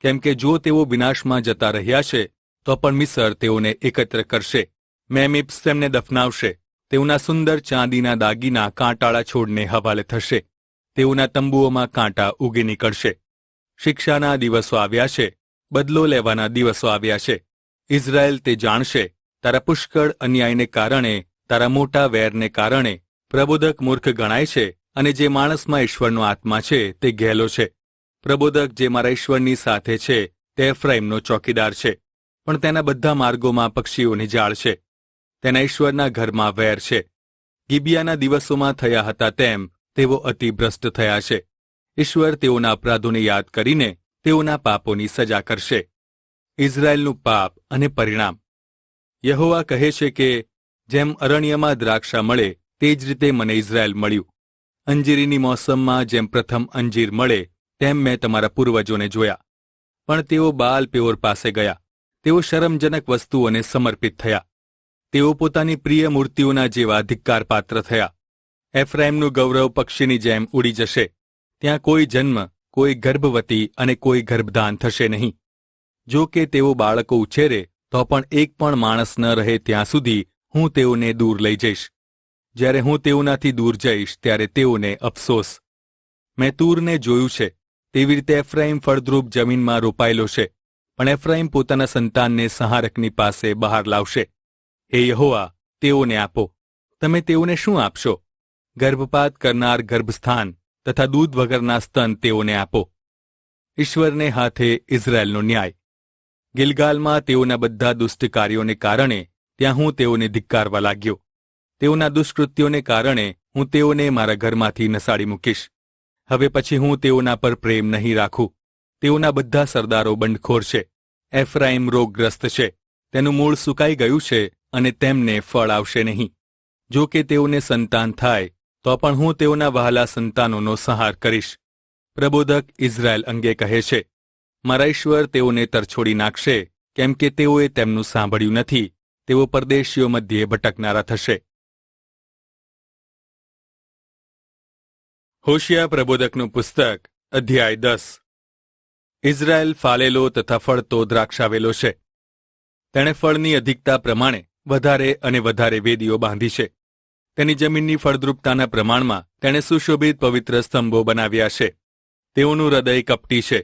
કેમ કે જો તેઓ વિનાશમાં જતા રહ્યા છે, તો પણ મિસર તેઓને એકત્ર કરશે. મેમિપ્સ તેમને દફનાવશે. તેઓના સુંદર ચાંદીના દાગીના કાંટાળા છોડને હવાલે થશે. તેઓના તંબુઓમાં કાંટા ઉગી નીકળશે. શિક્ષાના દિવસો આવ્યા છે, બદલો લેવાના દિવસો આવ્યા છે. ઇઝરાયેલ તે જાણશે. તારા પુષ્કળ અન્યાયને કારણે, તારા મોટા વેરને કારણે પ્રબોધક મૂર્ખ ગણાય છે, અને જે માણસમાં ઈશ્વરનો આત્મા છે તે ઘેલો છે. પ્રબોધક જે મારા ઈશ્વરની સાથે છે તે એફ્રાઈમનો ચોકીદાર છે, પણ તેના બધા માર્ગોમાં પક્ષીઓની જાળ છે. તેના ઈશ્વરના ઘરમાં વેર છે. ગિબિયાના દિવસોમાં થયા હતા તેમ તેઓ અતિ ભ્રષ્ટ થયા છે. ઈશ્વર તેઓના અપરાધોને યાદ કરીને તેઓના પાપોની સજા કરશે. ઇઝરાયેલનું પાપ અને પરિણામ. યહોવા કહે છે કે જેમ અરણ્યમાં દ્રાક્ષા મળે તે જ રીતે મને ઇઝરાયેલ મળ્યું. અંજીરીની મોસમમાં જેમ પ્રથમ અંજીર મળે તેમ મેં તમારા પૂર્વજોને જોયા. પણ તેઓ બાલ પેઓર પાસે ગયા. તેઓ શરમજનક વસ્તુઓને સમર્પિત થયા. તેઓ પોતાની પ્રિય મૂર્તિઓના જેવા ધિક્કારપાત્ર થયા. એફ્રાઈમનું ગૌરવ પક્ષીની જેમ ઉડી જશે. ત્યાં કોઈ જન્મ, કોઈ ગર્ભવતી અને કોઈ ગર્ભધાન થશે નહીં. જો કે તેઓ બાળકો ઉછેરે તો પણ એક પણ માણસ ન રહે ત્યાં સુધી હું તેઓને દૂર લઈ જઈશ. જ્યારે હું તેઓનાથી દૂર જઈશ ત્યારે તેઓને અફસોસ. મેં તૂરને જોયું છે, તેવી રીતે એફ્રાઈમ ફળદ્રુપ જમીનમાં રોપાયેલો છે, પણ એફ્રાઈમ પોતાના સંતાનને સંહારકની પાસે બહાર લાવશે. હે યહોવા, તેઓને આપો. તમે તેઓને શું આપશો? ગર્ભપાત કરનાર ગર્ભસ્થાન તથા દૂધ વગરના સ્તન તેઓને આપો. ઈશ્વરને હાથે ઇઝરાયેલનો ન્યાય. ગિલગાલમાં તેઓના બધા દુષ્ટ કાર્યોને કારણે ત્યાં હું તેઓને ધિક્કારવા લાગ્યો. તેઓના દુષ્કૃત્યોને કારણે હું તેઓને મારા ઘરમાંથી નસાડી મૂકીશ. હવે પછી હું તેઓના પર પ્રેમ નહીં રાખું. તેઓના બધા સરદારો બંડખોર છે. એફ્રાઈમ રોગગ્રસ્ત છે. તેનું મૂળ સુકાઈ ગયું છે અને તેમને ફળ આવશે નહીં. જો કે તેઓને સંતાન થાય તો પણ હું તેઓના વહાલા સંતાનોનો સંહાર કરીશ. પ્રબોધક ઇઝરાયેલ અંગે કહે છે, મારા ઈશ્વર તેઓને તરછોડી નાખશે, કેમ કે તેઓએ તેમનું સાંભળ્યું નથી. તેઓ પરદેશીઓ મધ્યે ભટકનારા થશે. હોશિયા પ્રબોધકનું પુસ્તક, અધ્યાય 10. ઇઝરાયેલ ફાલેલો તથા ફળતો દ્રાક્ષાવેલો છે. તેણે ફળની અધિકતા પ્રમાણે વધારે અને વધારે વેદીઓ બાંધી છે. તેની જમીનની ફળદ્રુપતાના પ્રમાણમાં તેણે સુશોભિત પવિત્ર સ્તંભો બનાવ્યા છે. તેઓનું હૃદય કપટી છે.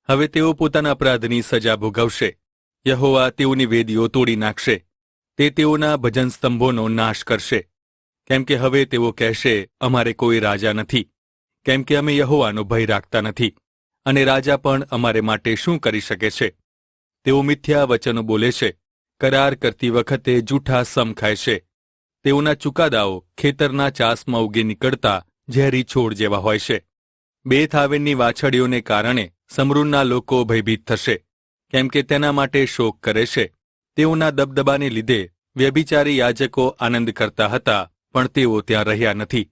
હવે તેઓ પોતાના અપરાધની સજા ભોગવશે. યહોવા તેઓની વેદીઓ તોડી નાખશે. તે તેઓના ભજન સ્તંભોનો નાશ કરશે. કેમ કે હવે તેઓ કહેશે, અમારે કોઈ રાજા નથી, કેમ કે અમે યહોવાનો ભય રાખતા નથી, અને રાજા પણ અમારે માટે શું કરી શકે છે? તેઓ મિથ્યા વચનો બોલે છે. કરાર કરતી વખતે જૂઠા સમ ખાય છે. તેઓના ચુકાદાઓ ખેતરના ચાસમાં ઉગી નીકળતા ઝેરી છોડ જેવા હોય છે. બે થાવેનની વાછડીઓને કારણે સમરૂનના લોકો ભયભીત થશે, કેમ કે તેના માટે શોક કરે છે. તેઓના દબદબાને લીધે વ્યભિચારી યાજકો આનંદ કરતા હતા, પણ તેઓ ત્યાં રહ્યા નથી.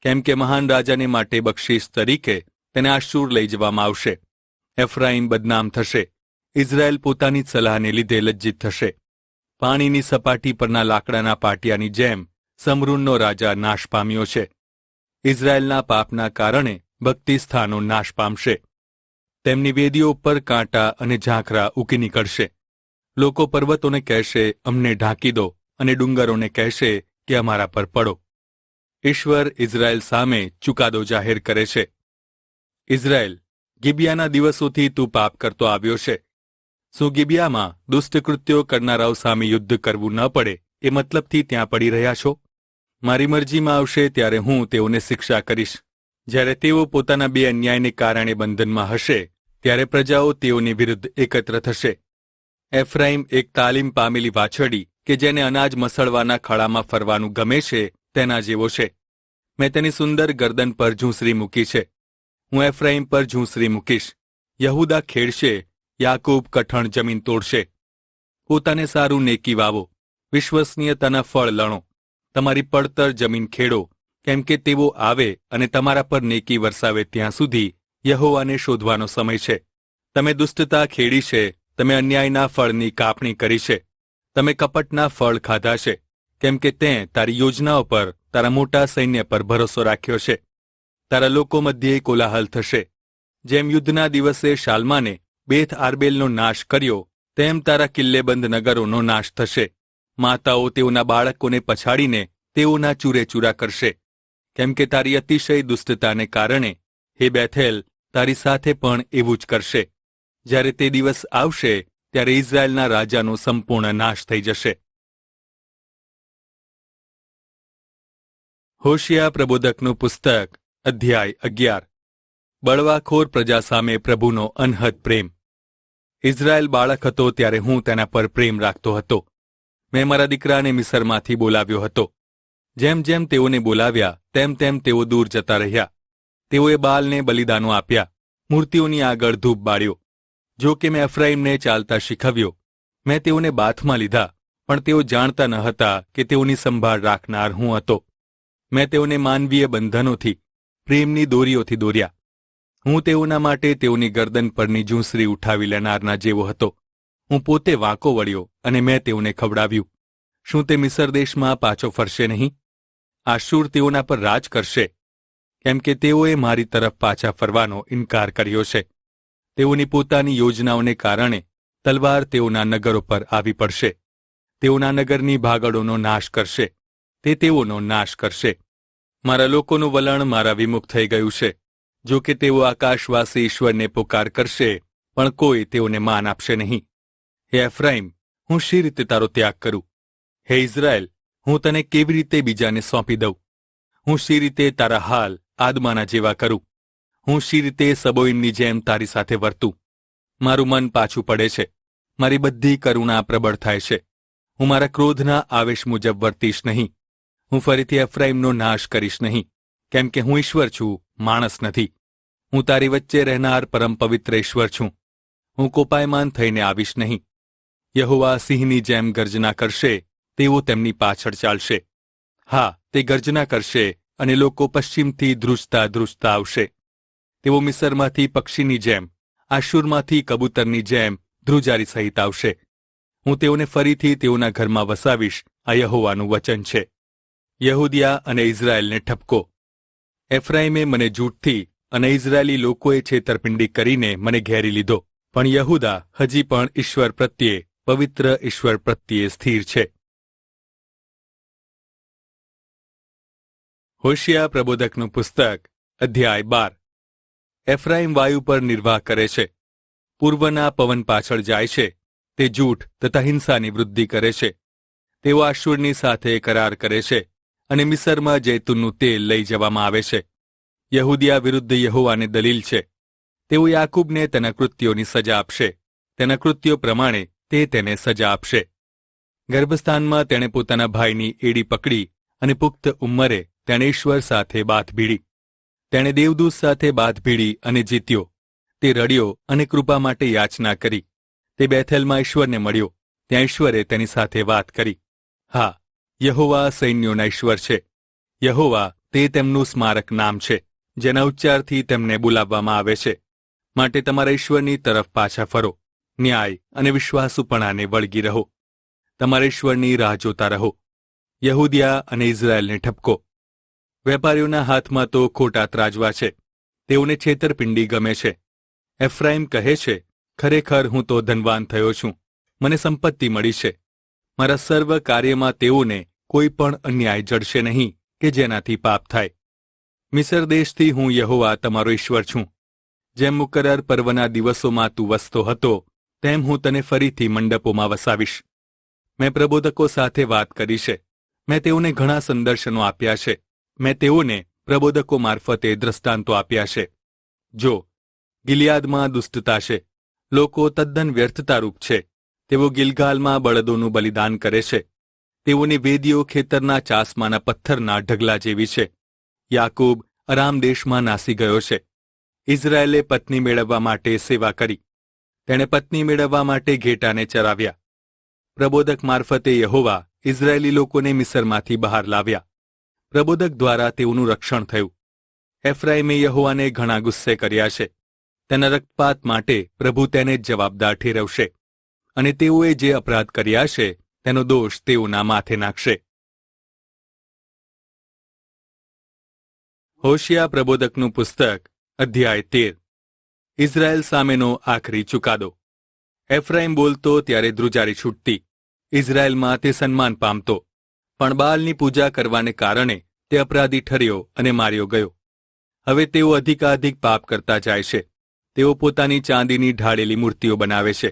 કેમ કે મહાન રાજાને માટે બક્ષિસ તરીકે તેને આશૂર લઈ જવામાં આવશે. એફ્રાઈમ બદનામ થશે. ઇઝરાયલ પોતાની જ સલાહને લીધે લજ્જિત થશે. પાણીની સપાટી પરના લાકડાના પાટિયાની જેમ સમરૂનનો રાજા નાશ પામ્યો છે. ઇઝરાયલના પાપના કારણે ભક્તિ સ્થાનો નાશ પામશે. તેમની વેદીઓ પર કાંટા અને ઝાંખરા ઉકી નીકળશે. લોકો પર્વતોને કહેશે, અમને ઢાંકી દો, અને ડુંગરોને કહેશે કે અમારા પર પડો. ઈશ્વર ઇઝરાયલ સામે ચુકાદો જાહેર કરે છે. ઇઝરાયલ, ગિબિયાના દિવસોથી તું પાપ કરતો આવ્યો છે. શું ગિબિયામાં દુષ્ટકૃત્યો કરનારાઓ સામે યુદ્ધ કરવું ન પડે એ મતલબથી ત્યાં પડી રહ્યા છો? મારી મરજીમાં આવશે ત્યારે હું તેઓને શિક્ષા કરીશ. જ્યારે તેઓ પોતાના બે અન્યાયને કારણે બંધનમાં હશે ત્યારે પ્રજાઓ તેઓની વિરુદ્ધ એકત્ર થશે. એફ્રાઈમ એક તાલીમ પામેલી વાછરડી કે જેને અનાજ મસળવાના ખળામાં ફરવાનું ગમે છે તેના જેવો છે. મેં તેની સુંદર ગરદન પર ઝૂંસરી મૂકી છે. હું એફ્રાઈમ પર ઝૂંસરી મૂકીશ. યહૂદા ખેડશે, યાકૂબ કઠણ જમીન તોડશે. પોતાને સારું નેકી વાવો, વિશ્વસનીયતાના ફળ લણો. તમારી પડતર જમીન ખેડો, કેમ કે તેઓ આવે અને તમારા પર નેકી વરસાવે ત્યાં સુધી યહોવાને શોધવાનો સમય છે. તમે દુષ્ટતા ખેડી છે, તમે અન્યાયના ફળની કાપણી કરી છે, તમે કપટના ફળ ખાધા છે, કેમ કે તેં તારી યોજનાઓ પર, તારા મોટા સૈન્ય પર ભરોસો રાખ્યો છે. તારા લોકો મધ્યે કોલાહલ થશે. જેમ યુદ્ધના દિવસે શાલ્માને બેથ આર્બેલનો નાશ કર્યો, તેમ તારા કિલ્લેબંધ નગરોનો નાશ થશે. માતાઓ તેઓના બાળકોને પછાડીને તેઓના ચૂરેચૂરા કરશે, કેમ કે તારી અતિશય દુષ્ટતાને કારણે હે બેથેલ તારી સાથે પણ એવું જ કરશે. જ્યારે તે દિવસ આવશે ત્યારે ઇઝરાયલના રાજાનો સંપૂર્ણ નાશ થઈ જશે. હોશિયા પ્રબોધકનું પુસ્તક, અધ્યાય 11. બળવાખોર પ્રજા સામે પ્રભુનો અનહદ પ્રેમ. ઇઝરાયલ બાળક હતો ત્યારે હું તેના પર પ્રેમ રાખતો હતો. મેં મારા દીકરાને મિસરમાંથી બોલાવ્યો હતો. જેમ જેમ તેઓને બોલાવ્યા તેમ તેમ તેઓ દૂર જતા રહ્યા. તેઓએ બાલને બલિદાનો આપ્યા, મૂર્તિઓની આગળ ધૂપ બાળ્યો. જો કે મેં એફ્રાઈમને ચાલતા શીખવ્યો. મેં તેઓને બાથમાં લીધા, પણ તેઓ જાણતા ન હતા કે તેઓની સંભાળ રાખનાર હું હતો. મેં તેઓને માનવીય બંધનોથી, પ્રેમની દોરીઓથી દોર્યા. હું તેઓના માટે તેઓની ગરદન પરની ઝૂંસરી ઉઠાવી લેનારના જેવો હતો. હું પોતે વાંકો વળ્યો અને મેં તેઓને ખવડાવ્યું. શું તે મિસર દેશમાં પાછો ફરશે નહીં? આશૂર તેઓના પર રાજ કરશે, કેમ કે તેઓએ મારી તરફ પાછા ફરવાનો ઇનકાર કર્યો છે. તેઓની પોતાની યોજનાઓને કારણે તલવાર તેઓના નગરો પર આવી પડશે. તેઓના નગરની ભાગળોનો નાશ કરશે. તે તેઓનો નાશ કરશે. મારા લોકોનું વલણ મારા વિમુખ થઈ ગયું છે. જો કે તેઓ આકાશવાસી ઈશ્વરને પુકાર કરશે, પણ કોઈ તેઓને માન આપશે નહીં. હે એફ્રાઈમ, હું શી રીતે તારો ત્યાગ કરું? હે ઇઝરાયલ, હું તને કેવી રીતે બીજાને સોંપી દઉં? હું શી રીતે તારા હાલ આદમાના જેવા કરું? હું શી રીતે સબોઈમની જેમ તારી સાથે વર્તું? મારું મન પાછું પડે છે. મારી બધી કરુણા પ્રબળ થાય છે. હું મારા ક્રોધના આવેશ મુજબ વર્તીશ નહીં. હું ફરીથી એફ્રાઈમનો નાશ કરીશ નહીં, કેમ કે હું ઈશ્વર છું, માણસ નથી. હું તારી વચ્ચે રહેનાર પરમ પવિત્ર ઈશ્વર છું. હું કોપાયમાન થઈને આવીશ નહીં. યહોવા સિંહની જેમ ગર્જના કરશે, તેઓ તેમની પાછળ ચાલશે. હા, તે ગર્જના કરશે અને લોકો પશ્ચિમથી ધ્રુજતા ધ્રુજતા આવશે. તેઓ મિસરમાંથી પક્ષીની જેમ, આશુરમાંથી કબૂતરની જેમ ધ્રુજારી સહિત આવશે. હું તેઓને ફરીથી તેઓના ઘરમાં વસાવીશ. આ યહોવાનું વચન છે. યહૂદિયા અને ઇઝરાયલને ઠપકો. એફ્રાઈમે મને જૂઠથી અને ઇઝરાયેલી લોકોએ છેતરપિંડી કરીને મને ઘેરી લીધો, પણ યહૂદા હજી પણ ઈશ્વર પ્રત્યે, પવિત્ર ઈશ્વર પ્રત્યે સ્થિર છે. હોશિયા પ્રબોધકનું પુસ્તક, અધ્યાય 12. એફ્રાઈમ વાયુ પર નિર્વાહ કરે છે. પૂર્વના પવન પાછળ જાય છે. તે જૂઠ તથા હિંસાની વૃદ્ધિ કરે છે. તેઓ આશુરની સાથે કરાર કરે છે અને મિસરમાં જૈતુનનું તેલ લઈ જવામાં આવે છે. યહૂદિયા વિરુદ્ધ યહોવાને દલીલ છે. તેઓ યાકૂબને તેના કૃત્યોની સજા આપશે. તેના કૃત્યો પ્રમાણે તે તેને સજા આપશે. ગર્ભસ્થાનમાં તેણે પોતાના ભાઈની એડી પકડી અને પુખ્ત ઉંમરે તેણે ઈશ્વર સાથે બાથ ભીડી. તેણે દેવદૂત સાથે બાથ ભીડી અને જીત્યો. તે રડ્યો અને કૃપા માટે યાચના કરી. તે બેથેલમાં ઈશ્વરને મળ્યો. ત્યાં ઈશ્વરે તેની સાથે વાત કરી. હા, યહોવા સૈન્યોના ઈશ્વર છે. યહોવા તે તેમનું સ્મારક નામ છે. જેના ઉચ્ચારથી તેમને બોલાવવામાં આવે છે. માટે તમારા ઈશ્વરની તરફ પાછા ફરો, ન્યાય અને વિશ્વાસુપણાને વળગી રહો. તમારા ઈશ્વરની રાહ જોતા રહો. યહૂદિયા અને ઇઝરાયલને ઠપકો. વેપારીઓના હાથમાં તો ખોટા ત્રાજવા છે, તેઓને છેતરપિંડી ગમે છે. એફ્રાઈમ કહે છે, ખરેખર હું તો ધનવાન થયો છું, મને સંપત્તિ મળી છે. મારા સર્વ કાર્યમાં તેઓને કોઈ પણ અન્યાય જડશે નહીં કે જેનાથી પાપ થાય. મિસર દેશથી હું યહોવા તમારો ઈશ્વર છું. જેમ મુકરર પર્વના દિવસોમાં તું વસતો હતો, તેમ હું તને ફરીથી મંડપોમાં વસાવીશ. મેં પ્રબોધકો સાથે વાત કરી છે, મેં તેઓને ઘણા સંદર્શનો આપ્યા છે, મેં તેઓને પ્રબોધકો મારફતે દ્રષ્ટાંતો આપ્યા છે. જો ગિલિયાદમાં દુષ્ટતા છે, લોકો તદ્દન વ્યર્થતારૂપ છે. તેઓ ગિલગાલમાં બળદોનું બલિદાન કરે છે. તેઓની વેદીઓ ખેતરના ચાસમાના પથ્થરના ઢગલા જેવી છે. યાકૂબ અરામ દેશમાં નાસી ગયો છે. ઇઝરાયેલે પત્ની મેળવવા માટે સેવા કરી. તેણે પત્ની મેળવવા માટે ઘેટાને ચરાવ્યા. પ્રબોધક મારફતે યહોવા ઇઝરાયેલી લોકોને મિસરમાંથી બહાર લાવ્યા. પ્રબોધક દ્વારા તેઓનું રક્ષણ થયું. એફ્રાઈમે યહોવાને ઘણા ગુસ્સે કર્યા છે. તેના રક્તપાત માટે પ્રભુ તેને જ જવાબદાર ઠેરવશે, અને તેઓએ જે અપરાધ કર્યા છે તેનો દોષ તેઓના માથે નાખશે. હોશિયા પ્રબોધકનું પુસ્તક, અધ્યાય 13. ઇઝરાયેલ સામેનો આખરી ચુકાદો. એફ્રાઈમ બોલતો ત્યારે ધ્રુજારી છૂટતી, ઇઝરાયેલમાં તે સન્માન પામતો. પણ બાલની પૂજા કરવાને કારણે તે અપરાધી ઠર્યો અને માર્યો ગયો. હવે તેઓ અધિકાધિક પાપ કરતા જાય છે. તેઓ પોતાની ચાંદીની ઢાળેલી મૂર્તિઓ બનાવે છે.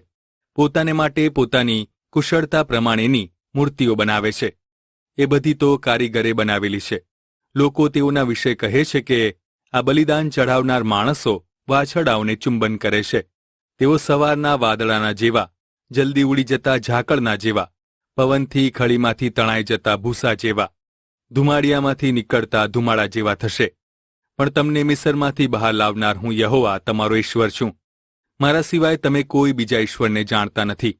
પોતાને માટે પોતાની કુશળતા પ્રમાણેની મૂર્તિઓ બનાવે છે. એ બધી તો કારીગરે બનાવેલી છે. લોકો તેઓના વિશે કહે છે કે આ બલિદાન ચઢાવનાર માણસો વાછરડાઓને ચુંબન કરે છે. તેઓ સવારના વાદળાના જેવા, જલ્દી ઉડી જતા ઝાકળના જેવા, પવનથી ખળીમાંથી તણાઈ જતા ભૂસા જેવા, ધુમાડિયામાંથી નીકળતા ધુમાડા જેવા થશે. પણ તમને મિસરમાંથી બહાર લાવનાર હું યહોવા તમારો ઈશ્વર છું. મારા સિવાય તમે કોઈ બીજા ઈશ્વરને જાણતા નથી.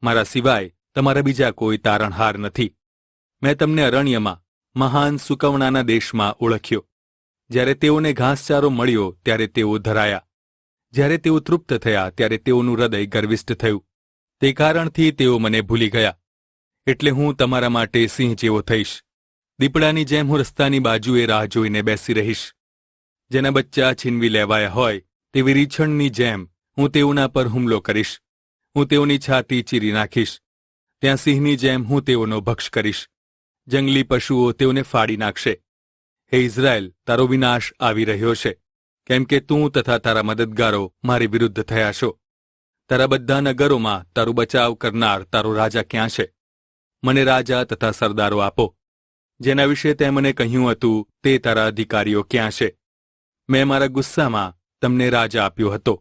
મારા સિવાય તમારા બીજા કોઈ તારણહાર નથી. મેં તમને અરણ્યમાં, મહાન સુકવણાના દેશમાં ઓળખ્યો. જ્યારે તેઓને ઘાસચારો મળ્યો ત્યારે તેઓ ધરાયા. જ્યારે તેઓ તૃપ્ત થયા ત્યારે તેઓનું હૃદય ગર્વિષ્ઠ થયું. તે કારણથી તેઓ મને ભૂલી ગયા. એટલે હું તમારા માટે સિંહ જેવો થઈશ. દીપડાની જેમ હું રસ્તાની બાજુએ રાહ જોઈને બેસી રહીશ. જેના બચ્ચા છીનવી લેવાયા હોય તેવી રીછણની જેમ હું તેઓના પર હુમલો કરીશ. હું તેઓની છાતી ચીરી નાખીશ. ત્યાં સિંહની જેમ હું તેઓનો ભક્ષ કરીશ. જંગલી પશુઓ તેઓને ફાડી નાખશે. હે ઇઝરાયલ, તારો વિનાશ આવી રહ્યો છે, કેમ કે તું તથા તારા મદદગારો મારી વિરુદ્ધ થયા છો. તારા બધા નગરોમાં તારું બચાવ કરનાર તારો રાજા ક્યાં છે? મને રાજા તથા સરદારો આપો. જેના વિશે તે મને કહ્યું હતું તે તારા અધિકારીઓ ક્યાં છે? મેં મારા ગુસ્સામાં તમને રાજા આપ્યો હતો,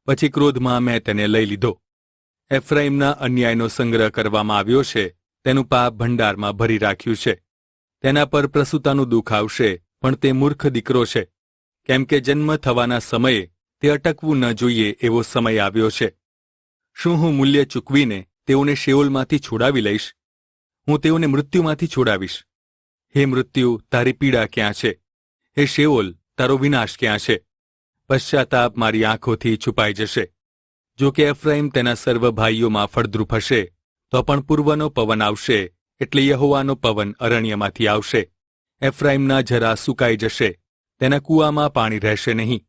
પછી ક્રોધમાં મેં તેને લઈ લીધો. એફ્રાઈમના અન્યાયનો સંગ્રહ કરવામાં આવ્યો છે, તેનું પાપ ભંડારમાં ભરી રાખ્યું છે. તેના પર પ્રસૂતાનું દુઃખ આવશે, પણ તે મૂર્ખ દીકરો છે. કેમ કે જન્મ થવાના સમયે તે અટકવું ન જોઈએ એવો સમય આવ્યો છે. શું હું મૂલ્ય ચૂકવીને તેઓને શેઓલમાંથી છોડાવી લઈશ? હું તેઓને મૃત્યુમાંથી છોડાવીશ. હે મૃત્યુ, તારી પીડા ક્યાં છે? હે શેઓલ, તારો વિનાશ ક્યાં છે? પશ્ચાતાપ મારી આંખોથી છુપાઈ જશે. જો કે એફ્રાઈમ તેના સર્વ ભાઈઓમાં ફળદ્રુપ હશે, તો પણ પૂર્વનો પવન આવશે, એટલે યહોવાનો પવન અરણ્યમાંથી આવશે. એફ્રાઈમના ઝરા સુકાઈ જશે, તેના કૂવામાં પાણી રહેશે નહીં.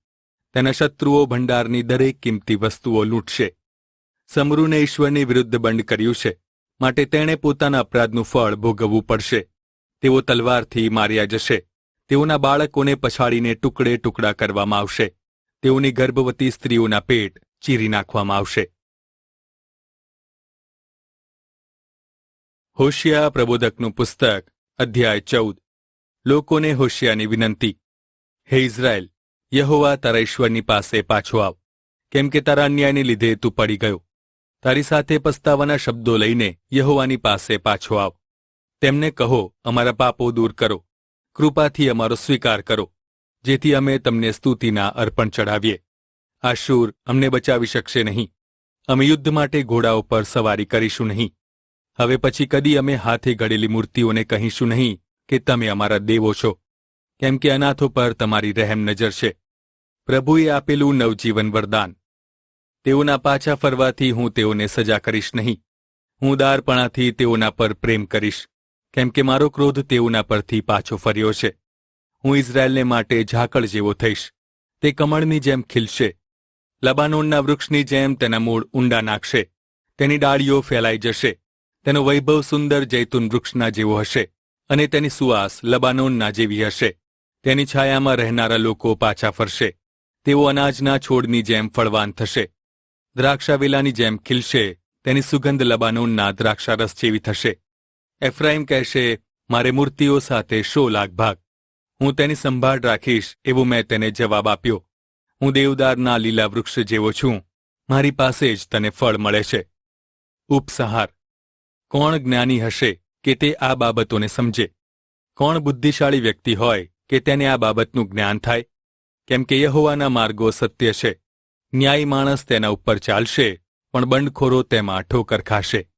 તેના શત્રુઓ ભંડારની દરેક કિંમતી વસ્તુઓ લૂંટશે. સમરૂને ઈશ્વરની વિરુદ્ધ બંડ કર્યું છે, માટે તેણે પોતાના અપરાધનું ફળ ભોગવવું પડશે. તેઓ તલવારથી માર્યા જશે. તેઓના બાળકોને પછાડીને ટુકડે ટુકડા કરવામાં આવશે. તેઓની ગર્ભવતી સ્ત્રીઓના પેટ ચીરી નાખવામાં આવશે. હોશિયા પ્રબોધકનું પુસ્તક, અધ્યાય 14. લોકોને હોશિયાની વિનંતી. હે ઇઝરાયલ, યહોવા તારા ઈશ્વરની પાસે પાછો આવ, કેમ કે તારા અન્યાયને લીધે તું પડી ગયો. તારી સાથે પસ્તાવાના શબ્દો લઈને યહોવાની પાસે પાછો આવ. તેમને કહો, અમારા પાપો દૂર કરો, કૃપાથી અમારો સ્વીકાર કરો, જેથી અમે તમને સ્તુતિના અર્પણ ચઢાવીએ. આશુર અમને બચાવી શકશે નહીં. અમે યુદ્ધ માટે ઘોડાઓ પર સવારી કરીશું નહીં. હવે પછી કદી અમે હાથે ઘડેલી મૂર્તિઓને કહીશું નહીં કે તમે અમારા દેવો છો. કેમ કે અનાથો પર તમારી રહેમ નજર છે. પ્રભુએ આપેલું નવજીવન વરદાન. તેઓના પાછા ફરવાથી હું તેઓને સજા કરીશ નહીં. હું ઉદારપણાથી તેઓના પર પ્રેમ કરીશ, કેમ કે મારો ક્રોધ તેઓના પરથી પાછો ફર્યો છે. હું ઇઝરાયેલને માટે ઝાકળ જેવો થઈશ. તે કમળની જેમ ખીલશે. લબાનોનના વૃક્ષની જેમ તેના મૂળ ઊંડા નાખશે. તેની ડાળીઓ ફેલાઈ જશે. તેનો વૈભવ સુંદર જૈતુન વૃક્ષના જેવો હશે, અને તેની સુવાસ લબાનોનના જેવી હશે. તેની છાયામાં રહેનારા લોકો પાછા ફરશે. તેઓ અનાજના છોડની જેમ ફળવાન થશે. દ્રાક્ષાવેલાની જેમ ખીલશે. તેની સુગંધ લબાનોનના દ્રાક્ષારસ જેવી થશે. એફ્રાઈમ કહેશે, મારે મૂર્તિઓ સાથે શો લાગભાગ. હું તેની સંભાળ રાખીશ, એવું મેં તેને જવાબ આપ્યો. હું દેવદારના લીલા વૃક્ષ જેવો છું. મારી પાસે જ તને ફળ મળે છે. ઉપસંહાર. કોણ જ્ઞાની હશે કે તે આ બાબતોને સમજે? કોણ બુદ્ધિશાળી વ્યક્તિ હોય કે તેને આ બાબતનું જ્ઞાન થાય? કેમ કે યહોવાના માર્ગો સત્ય છે. ન્યાયી માણસ તેના ઉપર ચાલશે, પણ બંડખોરો તેમાં ઠોકર ખાશે.